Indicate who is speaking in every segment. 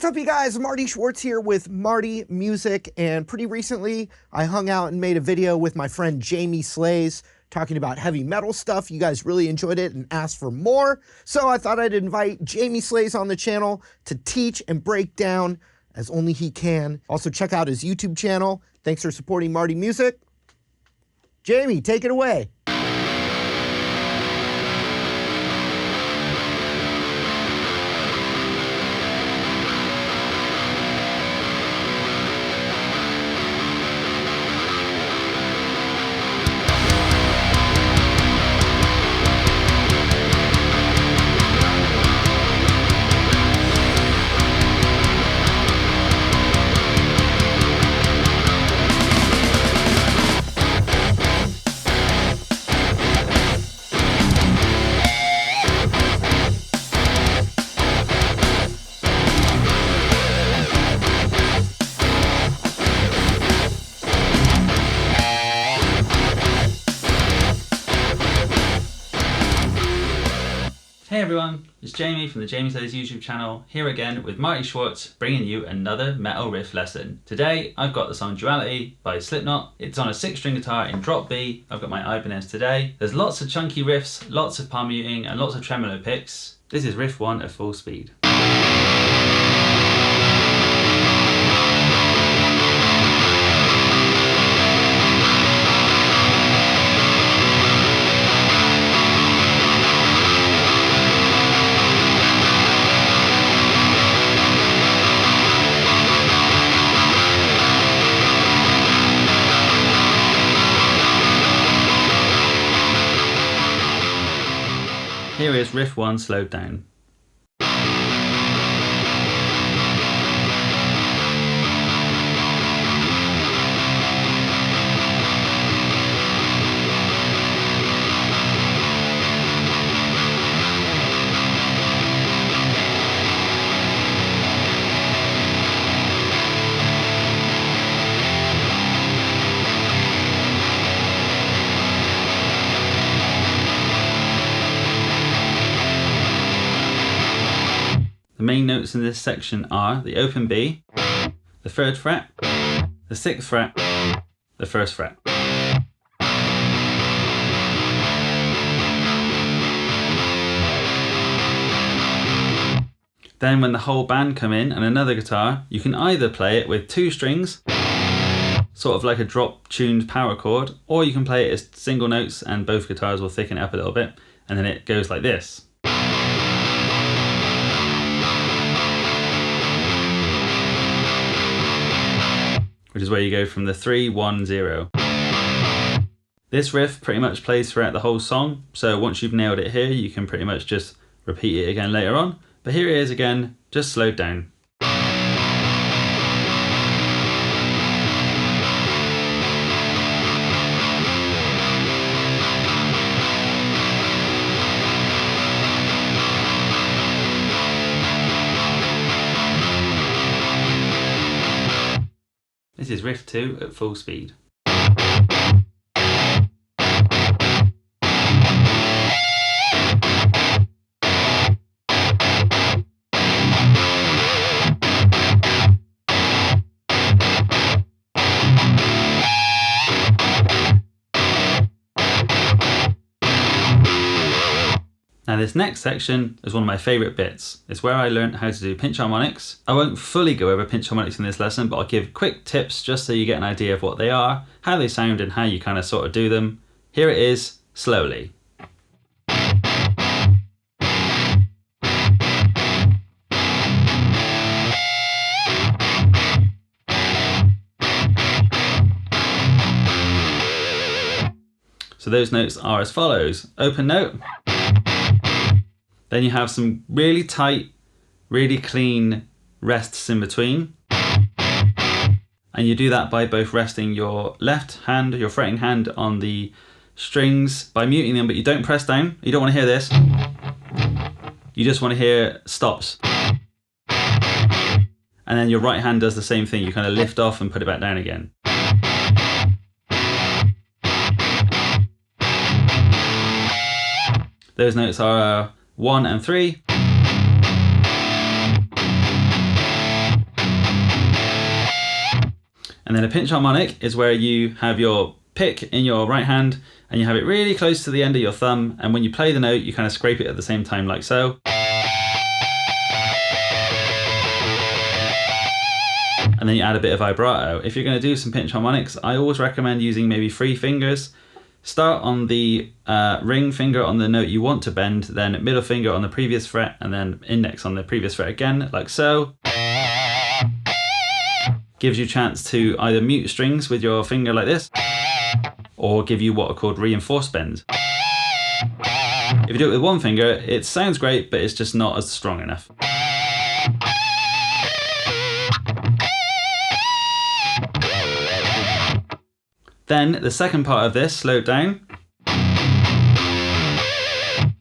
Speaker 1: What's up, you guys? Marty Schwartz here with Marty Music, and pretty recently I hung out and made a video with my friend Jamie Slays talking about heavy metal stuff. You guys really enjoyed it and asked for more, so I thought I'd invite Jamie Slays on the channel to teach and break down as only he can. Also check out his YouTube channel. Thanks for supporting Marty Music. Jamie, take it away.
Speaker 2: Hey everyone, it's Jamie from the Jamie Slays YouTube channel, here again with Marty Schwartz, bringing you another metal riff lesson. Today I've got the song Duality by Slipknot. It's on a 6-string guitar in drop B. I've got my Ibanez today. There's lots of chunky riffs, lots of palm muting and lots of tremolo picks. This is riff 1 at full speed. Here is riff 1 slowed down. The main notes in this section are the open B, the 3rd fret, the 6th fret, the 1st fret. Then when the whole band come in and another guitar, you can either play it with 2 strings, sort of like a drop tuned power chord, or you can play it as single notes and both guitars will thicken it up a little bit, and then it goes like this. Which is where you go from the 3, 1, 0. This riff pretty much plays throughout the whole song, so once you've nailed it here, you can pretty much just repeat it again later on. But here it is again, just slowed down. This is riff 2 at full speed. Now this next section is one of my favourite bits. It's where I learned how to do pinch harmonics. I won't fully go over pinch harmonics in this lesson, but I'll give quick tips just so you get an idea of what they are, how they sound and how you kind of sort of do them. Here it is, slowly. So those notes are as follows. Open note. Then you have some really tight, really clean rests in between. And you do that by both resting your left hand, your fretting hand on the strings by muting them, but you don't press down. You don't want to hear this. You just want to hear stops. And then your right hand does the same thing. You kind of lift off and put it back down again. Those notes are 1 and 3. And then a pinch harmonic is where you have your pick in your right hand and you have it really close to the end of your thumb, and when you play the note you kind of scrape it at the same time like so. And then you add a bit of vibrato. If you're going to do some pinch harmonics, I always recommend using maybe 3 fingers. Start on the ring finger on the note you want to bend, then middle finger on the previous fret, and then index on the previous fret again, like so. Gives you a chance to either mute strings with your finger like this, or give you what are called reinforced bends. If you do it with one finger, it sounds great, but it's just not as strong enough. Then the second part of this, slowed down.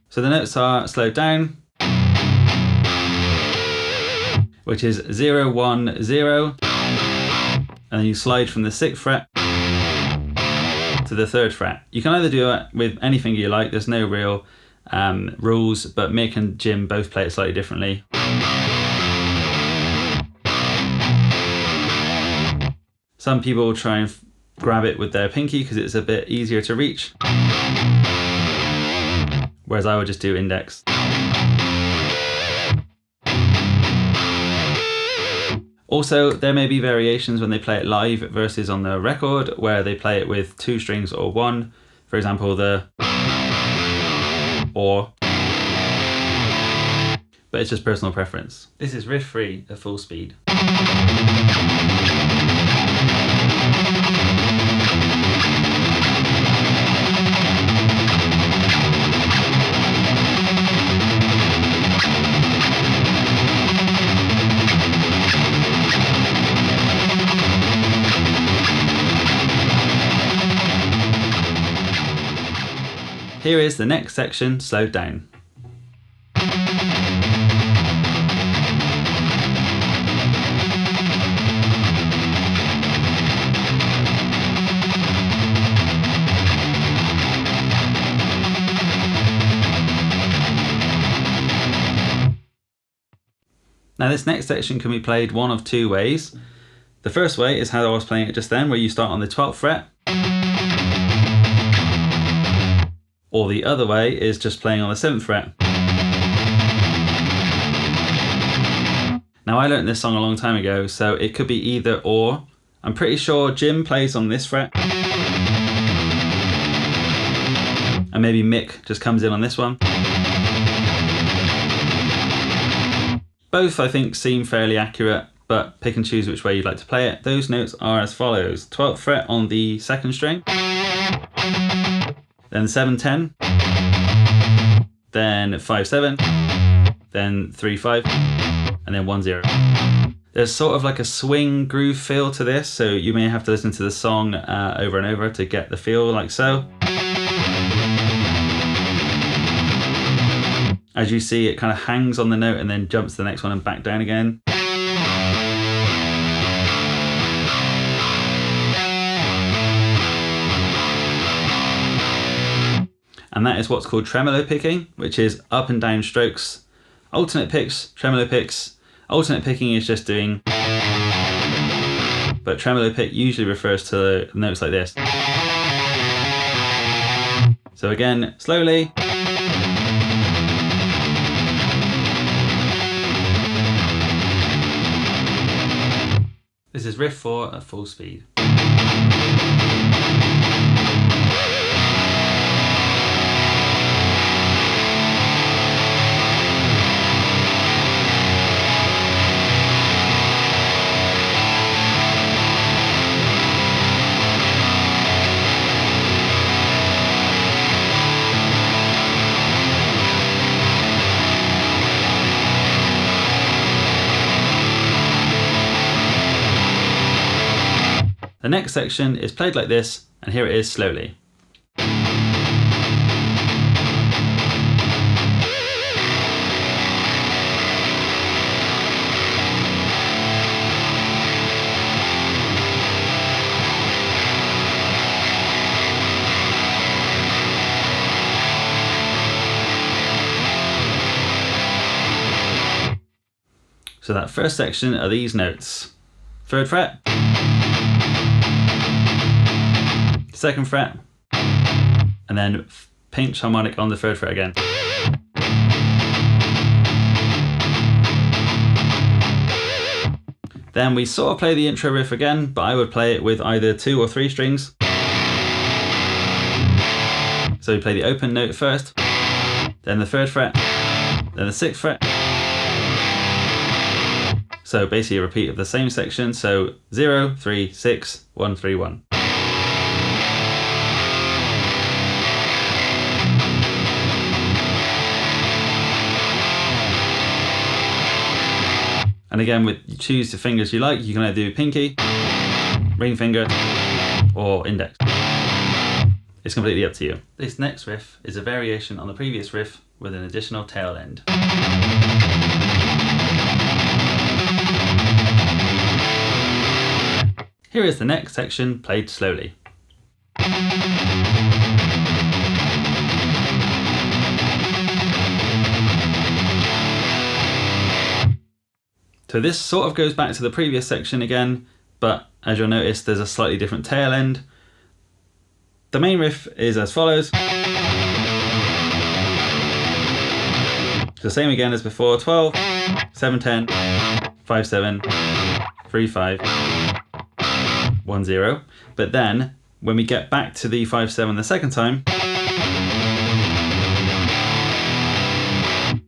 Speaker 2: So the notes are slowed down, which is 0, 1, 0, and then you slide from the 6th fret to the 3rd fret. You can either do it with any finger you like, there's no real rules, but Mick and Jim both play it slightly differently. Some people will try and grab it with their pinky because it's a bit easier to reach, whereas I would just do index. Also, there may be variations when they play it live versus on the record, where they play it with 2 strings or 1. For example, the or. But it's just personal preference. This is riff 3 at full speed. Here is the next section slowed down. Now this next section can be played one of 2 ways. The first way is how I was playing it just then, where you start on the 12th fret. Or the other way is just playing on the 7th fret. Now I learned this song a long time ago, so it could be either or. I'm pretty sure Jim plays on this fret, and maybe Mick just comes in on this one. Both I think seem fairly accurate, but pick and choose which way you'd like to play it. Those notes are as follows: 12th fret on the 2nd string, then 7-10, then 5-7, then 3-5, and then 1-0. There's sort of like a swing groove feel to this, so you may have to listen to the song over and over to get the feel, like so. As you see, it kind of hangs on the note and then jumps to the next one and back down again. And that is what's called tremolo picking, which is up and down strokes, alternate picks, tremolo picks. Alternate picking is just doing, but tremolo pick usually refers to notes like this. So again, slowly. This is riff 4 at full speed. The next section is played like this, and here it is slowly. So that first section are these notes: 3rd fret, 2nd fret, and then pinch harmonic on the 3rd fret again. Then we sort of play the intro riff again, but I would play it with either 2 or 3 strings. So we play the open note first, then the 3rd fret, then the 6th fret. So basically a repeat of the same section, so 0, 3, 6, 1, 3, 1. And again, you choose the fingers you like. You can either do pinky, ring finger, or index. It's completely up to you. This next riff is a variation on the previous riff with an additional tail end. Here is the next section played slowly. So this sort of goes back to the previous section again, but as you'll notice, there's a slightly different tail end. The main riff is as follows. The same again as before, 12, 7, 10, 5, 7, 3, 5, 1, 0. But then, when we get back to the 5, 7 the second time,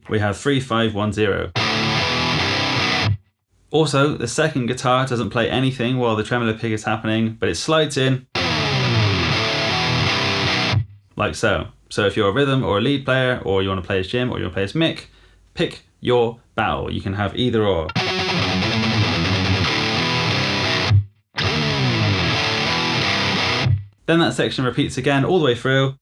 Speaker 2: we have 3, 5, 1, 0. Also, the second guitar doesn't play anything while the tremolo pick is happening, but it slides in like so. So if you're a rhythm or a lead player, or you want to play as Jim or you want to play as Mick, pick your battle. You can have either or. Then that section repeats again all the way through.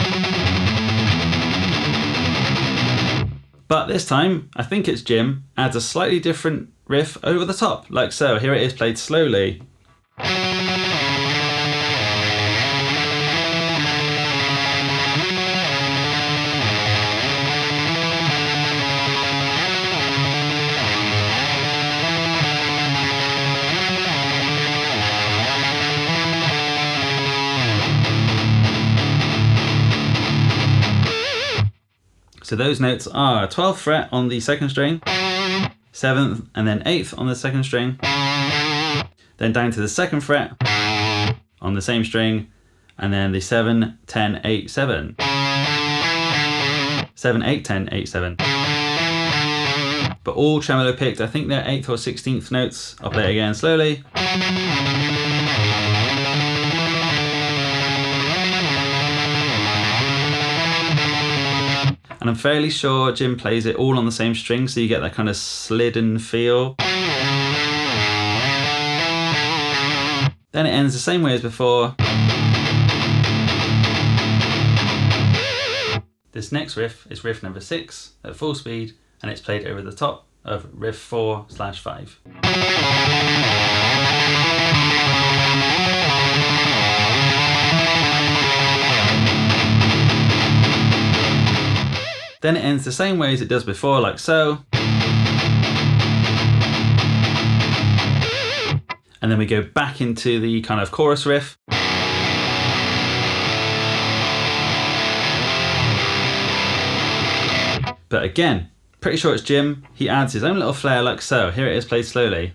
Speaker 2: But this time, I think it's Jim, adds a slightly different riff over the top, like so. Here it is played slowly. So those notes are 12th fret on the 2nd string, 7th and then 8th on the 2nd string, then down to the 2nd fret on the same string, and then the 7, 10, 8, 7. 7, 8, 10, 8, 7. But all tremolo picked. I think they're 8th or 16th notes. I'll play it again slowly. And I'm fairly sure Jim plays it all on the same string, so you get that kind of slidden feel. Then it ends the same way as before. This next riff is riff number 6 at full speed, and it's played over the top of riff 4/5. Then it ends the same way as it does before, like so. And then we go back into the kind of chorus riff. But again, pretty sure it's Jim. He adds his own little flair like so. Here it is played slowly.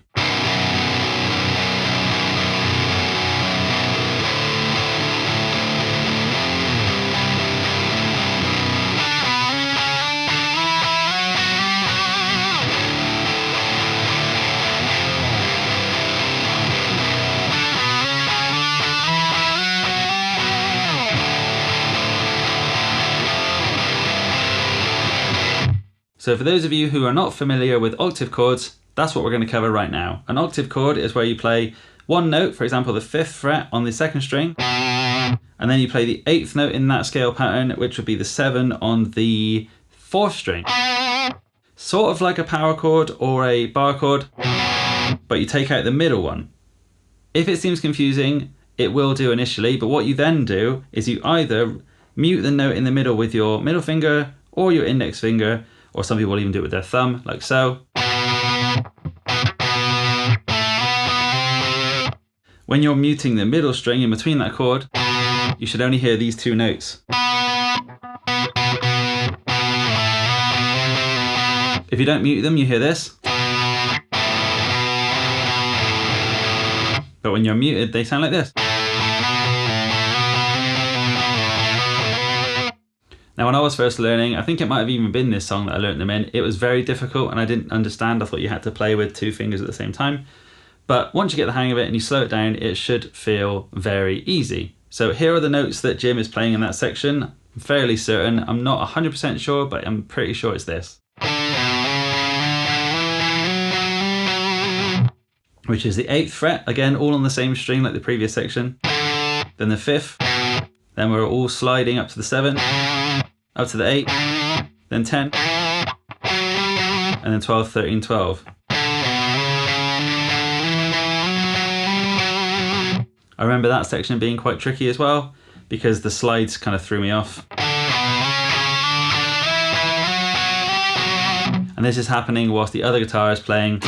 Speaker 2: So for those of you who are not familiar with octave chords, that's what we're going to cover right now. An octave chord is where you play one note, for example the 5th fret on the 2nd string, and then you play the 8th note in that scale pattern, which would be the 7 on the 4th string. Sort of like a power chord or a bar chord, but you take out the middle one. If it seems confusing, it will do initially, but what you then do is you either mute the note in the middle with your middle finger or your index finger, or some people even do it with their thumb, like so. When you're muting the middle string in between that chord, you should only hear these two notes. If you don't mute them, you hear this. But when you're muted, they sound like this. Now, when I was first learning, I think it might have even been this song that I learned them in. It was very difficult and I didn't understand. I thought you had to play with two fingers at the same time. But once you get the hang of it and you slow it down, it should feel very easy. So here are the notes that Jim is playing in that section. I'm fairly certain. I'm not 100% sure, but I'm pretty sure it's this. Which is the 8th fret, again, all on the same string like the previous section. Then the 5th. Then we're all sliding up to the 7th. Up to the 8, then 10, and then 12, 13, 12. I remember that section being quite tricky as well, because the slides kind of threw me off. And this is happening whilst the other guitar is playing.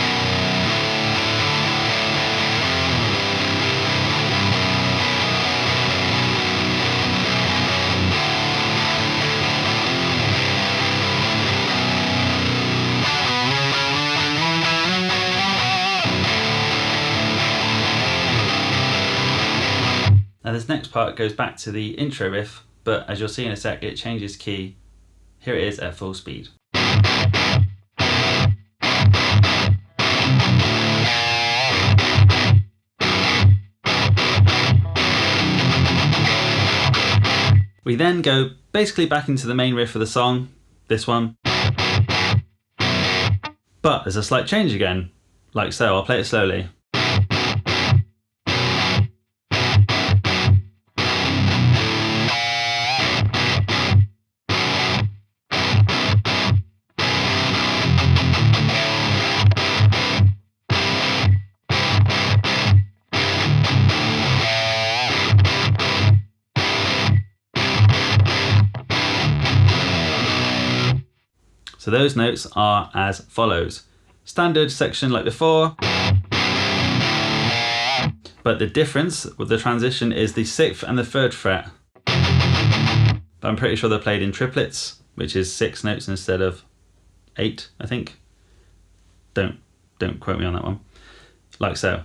Speaker 2: Now this next part goes back to the intro riff, but as you'll see in a sec, it changes key. Here it is at full speed. We then go basically back into the main riff of the song, this one. But there's a slight change again, like so. I'll play it slowly. So those notes are as follows. Standard section like before, but the difference with the transition is the 6th and the 3rd fret. But I'm pretty sure they're played in triplets, which is 6 notes instead of 8, I think. Don't quote me on that one. Like so.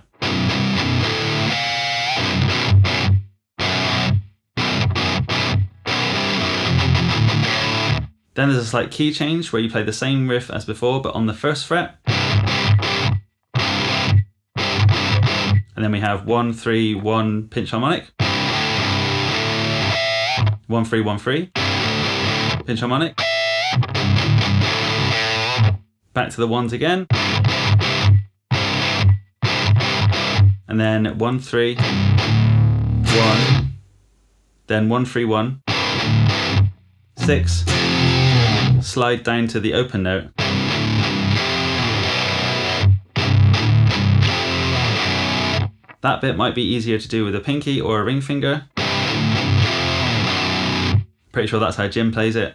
Speaker 2: Then there's a slight key change where you play the same riff as before, but on the 1st fret. And then we have 1, 3, 1 pinch harmonic. 1, 3, 1, 3. Pinch harmonic. Back to the 1s again. And then 1, 3, 1. Then 1, 3, 1. 6. Slide down to the open note. That bit might be easier to do with a pinky or a ring finger. Pretty sure that's how Jim plays it.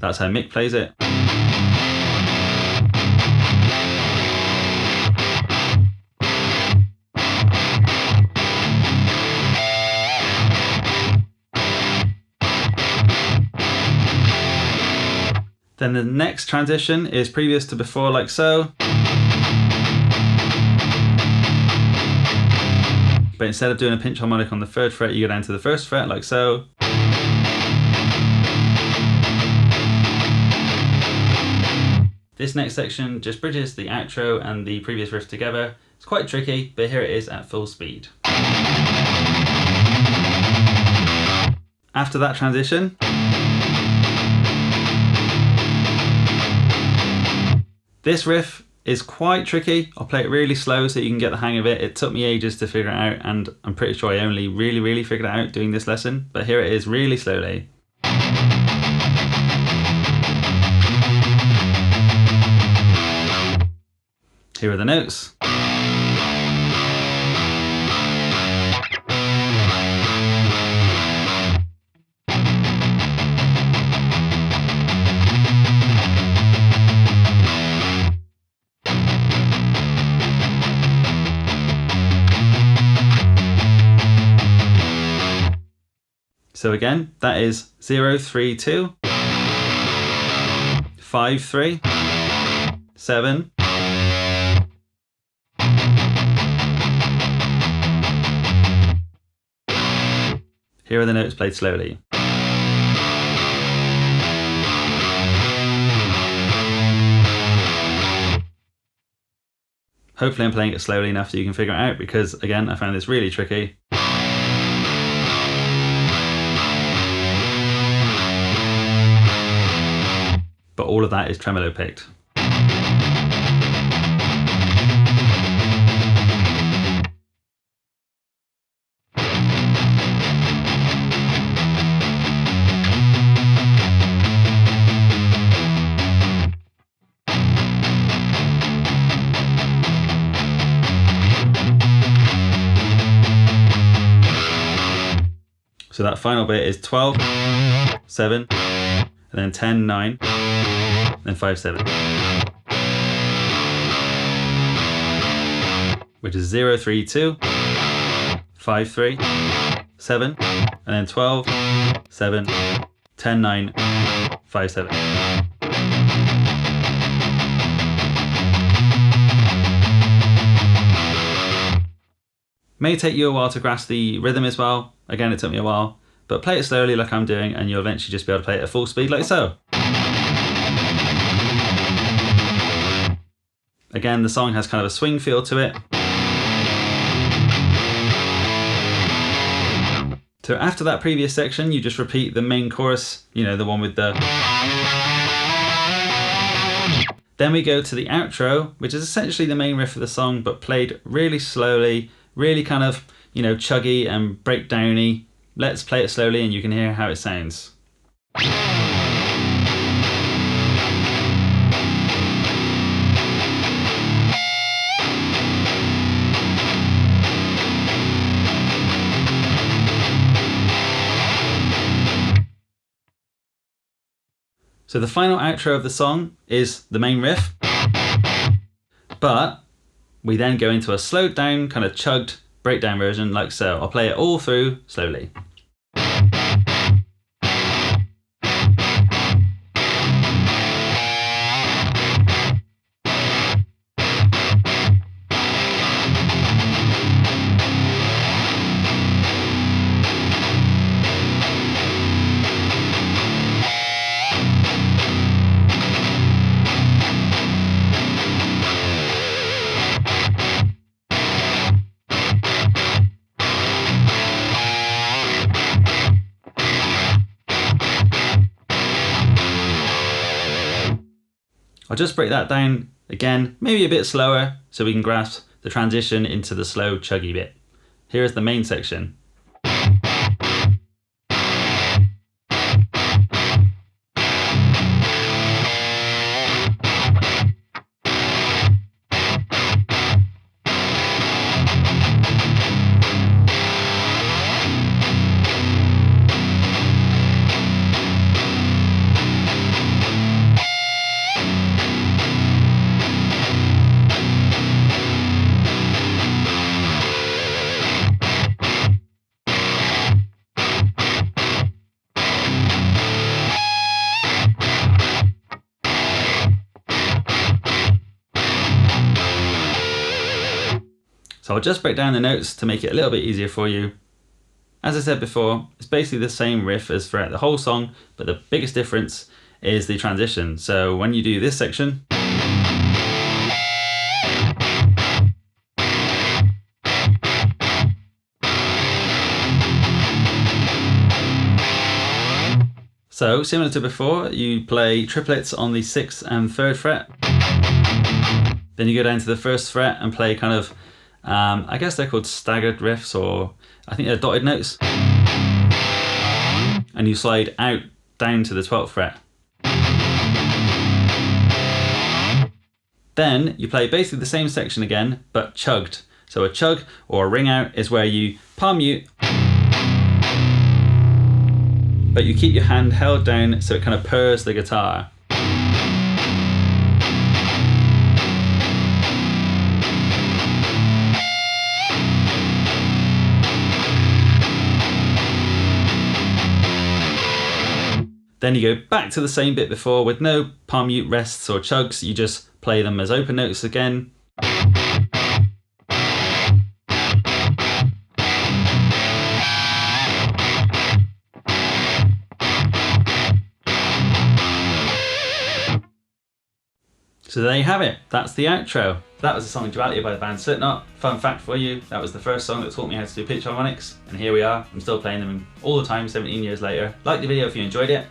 Speaker 2: That's how Mick plays it. Then the next transition is previous to before, like so. But instead of doing a pinch harmonic on the 3rd fret, you go down to the 1st fret, like so. This next section just bridges the outro and the previous riff together. It's quite tricky, but here it is at full speed. After that transition, this riff is quite tricky. I'll play it really slow so you can get the hang of it. It took me ages to figure it out, and I'm pretty sure I only really figured it out doing this lesson, but here it is really slowly. Here are the notes. So again, that is 0, 3, 2, 5, 3, 7, here are the notes played slowly. Hopefully I'm playing it slowly enough so you can figure it out, because again, I found this really tricky. But all of that is tremolo picked. So that final bit is 12, 7, and then 10, 9, then 5, 7. Which is 0, 3, 2, 5, 3, 7, and then 12, 7, 10, 9, 5, 7. May take you a while to grasp the rhythm as well. Again, it took me a while, but play it slowly like I'm doing and you'll eventually just be able to play it at full speed like so. Again, the song has kind of a swing feel to it. So after that previous section, you just repeat the main chorus, you know, the one with the... Then we go to the outro, which is essentially the main riff of the song, but played really slowly, really kind of, you know, chuggy and breakdowny. Let's play it slowly and you can hear how it sounds. So the final outro of the song is the main riff, but we then go into a slowed down, kind of chugged breakdown version like so. I'll play it all through slowly. I'll just break that down again, maybe a bit slower, so we can grasp the transition into the slow, chuggy bit. Here is the main section. So I'll just break down the notes to make it a little bit easier for you. As I said before, it's basically the same riff as throughout the whole song, but the biggest difference is the transition. So when you do this section, so similar to before, you play triplets on the 6th and 3rd fret. Then you go down to the 1st fret and play kind of, I guess they're called staggered riffs, or I think they're dotted notes. And you slide out down to the 12th fret. Then you play basically the same section again, but chugged. So a chug or a ring out is where you palm mute, but you keep your hand held down so it kind of purrs the guitar. Then you go back to the same bit before with no palm mute rests or chugs. You just play them as open notes again. So there you have it, that's the outro. That was the song Duality by the band Slipknot. Fun fact for you, that was the first song that taught me how to do pitch harmonics, and here we are, I'm still playing them all the time 17 years later. Like the video if you enjoyed it,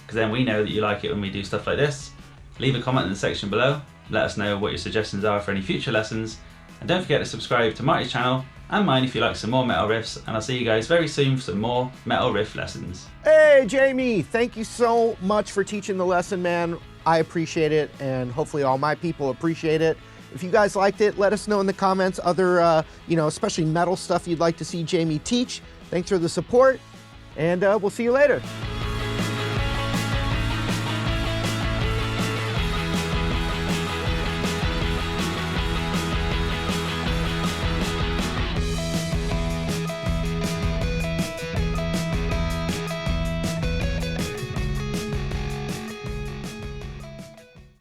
Speaker 2: because then we know that you like it when we do stuff like this. Leave a comment in the section below, let us know what your suggestions are for any future lessons, and don't forget to subscribe to Marty's channel and mine if you like some more metal riffs, and I'll see you guys very soon for some more metal riff lessons.
Speaker 1: Hey, Jamie, thank you so much for teaching the lesson, man. I appreciate it, and hopefully all my people appreciate it. If you guys liked it, let us know in the comments other, especially metal stuff you'd like to see Jamie teach. Thanks for the support, and we'll see you later.